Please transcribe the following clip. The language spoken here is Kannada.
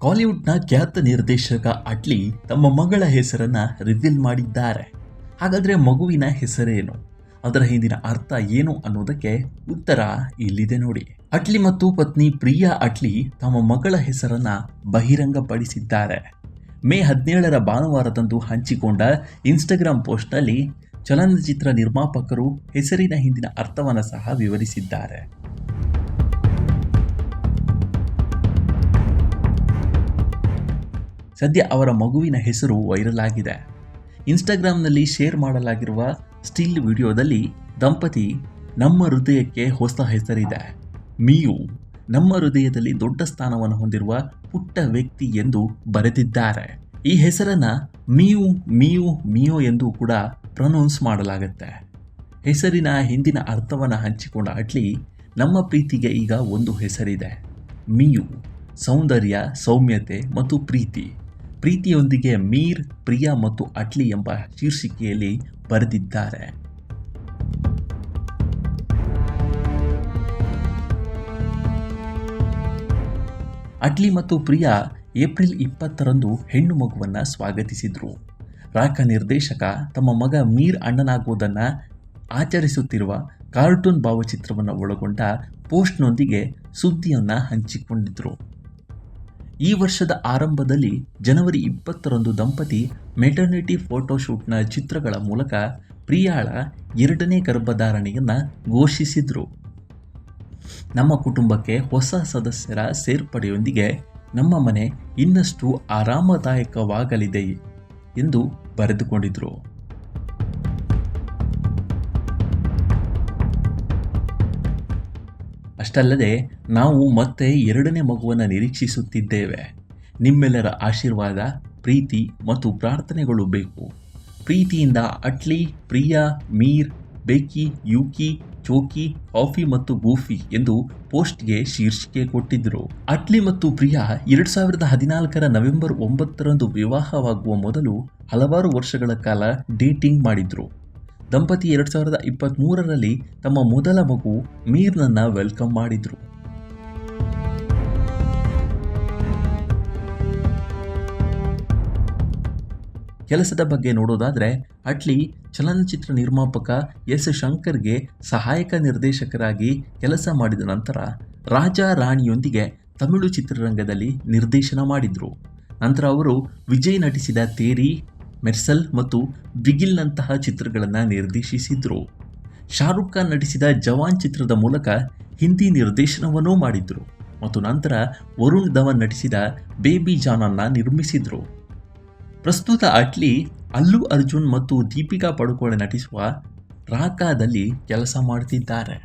ಕಾಲಿವುಡ್ನ ಖ್ಯಾತ ನಿರ್ದೇಶಕ ಅಟ್ಲಿ ತಮ್ಮ ಮಗಳ ಹೆಸರನ್ನ ರಿವೀಲ್ ಮಾಡಿದ್ದಾರೆ. ಹಾಗಾದ್ರೆ ಮಗುವಿನ ಹೆಸರೇನು, ಅದರ ಹಿಂದಿನ ಅರ್ಥ ಏನು ಅನ್ನೋದಕ್ಕೆ ಉತ್ತರ ಇಲ್ಲಿದೆ ನೋಡಿ. ಅಟ್ಲಿ ಮತ್ತು ಪತ್ನಿ ಪ್ರಿಯಾ ಅಟ್ಲಿ ತಮ್ಮ ಮಗಳ ಹೆಸರನ್ನ ಬಹಿರಂಗಪಡಿಸಿದ್ದಾರೆ. ಮೇ 17ರ ಭಾನುವಾರದಂದು ಹಂಚಿಕೊಂಡ ಇನ್ಸ್ಟಾಗ್ರಾಮ್ ಪೋಸ್ಟ್ನಲ್ಲಿ ಚಲನಚಿತ್ರ ನಿರ್ಮಾಪಕರು ಹೆಸರಿನ ಹಿಂದಿನ ಅರ್ಥವನ್ನು ಸಹ ವಿವರಿಸಿದ್ದಾರೆ. ಸದ್ಯ ಅವರ ಮಗುವಿನ ಹೆಸರು ವೈರಲ್ ಆಗಿದೆ. ಇನ್ಸ್ಟಾಗ್ರಾಮ್ನಲ್ಲಿ ಶೇರ್ ಮಾಡಲಾಗಿರುವ ಸ್ಟಿಲ್ ವಿಡಿಯೋದಲ್ಲಿ ದಂಪತಿ ನಮ್ಮ ಹೃದಯಕ್ಕೆ ಹೊಸ ಹೆಸರಿದೆ, ಮಿಯು, ನಮ್ಮ ಹೃದಯದಲ್ಲಿ ದೊಡ್ಡ ಸ್ಥಾನವನ್ನು ಹೊಂದಿರುವ ಪುಟ್ಟ ವ್ಯಕ್ತಿ ಎಂದು ಬರೆದಿದ್ದಾರೆ. ಈ ಹೆಸರನ್ನ ಮಿಯು ಮಿಯು ಮಿಯೋ ಎಂದು ಕೂಡ ಪ್ರೊನೌನ್ಸ್ ಮಾಡಲಾಗುತ್ತೆ. ಹೆಸರಿನ ಹಿಂದಿನ ಅರ್ಥವನ್ನು ಹಂಚಿಕೊಂಡ ಅಟ್ಲಿ, ನಮ್ಮ ಪ್ರೀತಿಗೆ ಈಗ ಒಂದು ಹೆಸರಿದೆ, ಮಿಯು, ಸೌಂದರ್ಯ, ಸೌಮ್ಯತೆ ಮತ್ತು ಪ್ರೀತಿಯೊಂದಿಗೆ ಮೀರ್, ಪ್ರಿಯಾ ಮತ್ತು ಅಟ್ಲಿ ಎಂಬ ಶೀರ್ಷಿಕೆಯಲ್ಲಿ ಬರೆದಿದ್ದಾರೆ. ಅಟ್ಲಿ ಮತ್ತು ಪ್ರಿಯಾ ಏಪ್ರಿಲ್ 20ರಂದು ಹೆಣ್ಣು ಮಗುವನ್ನು ಸ್ವಾಗತಿಸಿದ್ರು. ರಾಕ ನಿರ್ದೇಶಕ ತಮ್ಮ ಮಗ ಮೀರ್ ಅಣ್ಣನಾಗುವುದನ್ನು ಆಚರಿಸುತ್ತಿರುವ ಕಾರ್ಟೂನ್ ಭಾವಚಿತ್ರವನ್ನು ಒಳಗೊಂಡ ಪೋಸ್ಟ್ನೊಂದಿಗೆ ಸುದ್ದಿಯನ್ನು ಹಂಚಿಕೊಂಡಿದ್ರು. ಈ ವರ್ಷದ ಆರಂಭದಲ್ಲಿ ಜನವರಿ 20ರಂದು ದಂಪತಿ ಮೆಟರ್ನಿಟಿ ಫೋಟೋಶೂಟ್ನ ಚಿತ್ರಗಳ ಮೂಲಕ ಪ್ರಿಯಾಳ 2ನೇ ಗರ್ಭಧಾರಣೆಯನ್ನು ಘೋಷಿಸಿದ್ರು. ನಮ್ಮ ಕುಟುಂಬಕ್ಕೆ ಹೊಸ ಸದಸ್ಯರ ಸೇರ್ಪಡೆಯೊಂದಿಗೆ ನಮ್ಮ ಮನೆ ಇನ್ನಷ್ಟು ಆರಾಮದಾಯಕವಾಗಲಿದೆ ಎಂದು ಬರೆದುಕೊಂಡಿದ್ರು. ಅಷ್ಟಲ್ಲದೆ ನಾವು ಮತ್ತೆ 2ನೇ ಮಗುವನ್ನು ನಿರೀಕ್ಷಿಸುತ್ತಿದ್ದೇವೆ. ನಿಮ್ಮೆಲ್ಲರ ಆಶೀರ್ವಾದ, ಪ್ರೀತಿ ಮತ್ತು ಪ್ರಾರ್ಥನೆಗಳು ಬೇಕು. ಪ್ರೀತಿಯಿಂದ ಅಟ್ಲಿ, ಪ್ರಿಯಾ, ಮೀರ್, ಬೇಕಿ, ಯೂಕಿ, ಚೋಕಿ, ಕಾಫಿ ಮತ್ತು ಗೂಫಿ ಎಂದು ಪೋಸ್ಟ್ಗೆ ಶೀರ್ಷಿಕೆ ಕೊಟ್ಟಿದ್ದರು. ಅಟ್ಲಿ ಮತ್ತು ಪ್ರಿಯಾ 2014ರ ನವೆಂಬರ್ 9ರಂದು ವಿವಾಹವಾಗುವ ಮೊದಲು ಹಲವಾರು ವರ್ಷಗಳ ಕಾಲ ಡೇಟಿಂಗ್ ಮಾಡಿದ್ರು. ದಂಪತಿ 2023ರಲ್ಲಿ ತಮ್ಮ ಮೊದಲ ಮಗು ಮೀರ್ನನ್ನ ವೆಲ್ಕಮ್ ಮಾಡಿದ್ರು. ಕೆಲಸದ ಬಗ್ಗೆ ನೋಡೋದಾದ್ರೆ, ಅಟ್ಲಿ ಚಲನಚಿತ್ರ ನಿರ್ಮಾಪಕ ಎಸ್ ಶಂಕರ್ಗೆ ಸಹಾಯಕ ನಿರ್ದೇಶಕರಾಗಿ ಕೆಲಸ ಮಾಡಿದ ನಂತರ ರಾಜಾ ರಾಣಿಯೊಂದಿಗೆ ತಮಿಳು ಚಿತ್ರರಂಗದಲ್ಲಿ ನಿರ್ದೇಶನ ಮಾಡಿದ್ರು. ನಂತರ ಅವರು ವಿಜಯ್ ನಟಿಸಿದ ತೇರಿ, ಮೆರ್ಸಲ್ ಮತ್ತು ಬಿಗಿಲ್ನಂತಹ ಚಿತ್ರಗಳನ್ನು ನಿರ್ದೇಶಿಸಿದ್ರು. ಶಾರುಖ್ ಖಾನ್ ನಟಿಸಿದ ಜವಾನ್ ಚಿತ್ರದ ಮೂಲಕ ಹಿಂದಿ ನಿರ್ದೇಶನವನ್ನೂ ಮಾಡಿದ್ರು ಮತ್ತು ನಂತರ ವರುಣ್ ಧವನ್ ನಟಿಸಿದ ಬೇಬಿ ಜಾನನ್ನ ನಿರ್ಮಿಸಿದ್ರು. ಪ್ರಸ್ತುತ ಅಟ್ಲಿ ಅಲ್ಲು ಅರ್ಜುನ್ ಮತ್ತು ದೀಪಿಕಾ ಪಡುಕೋಣೆ ನಟಿಸುವ ರಾಕಾದಲ್ಲಿ ಕೆಲಸ ಮಾಡುತ್ತಿದ್ದಾರೆ.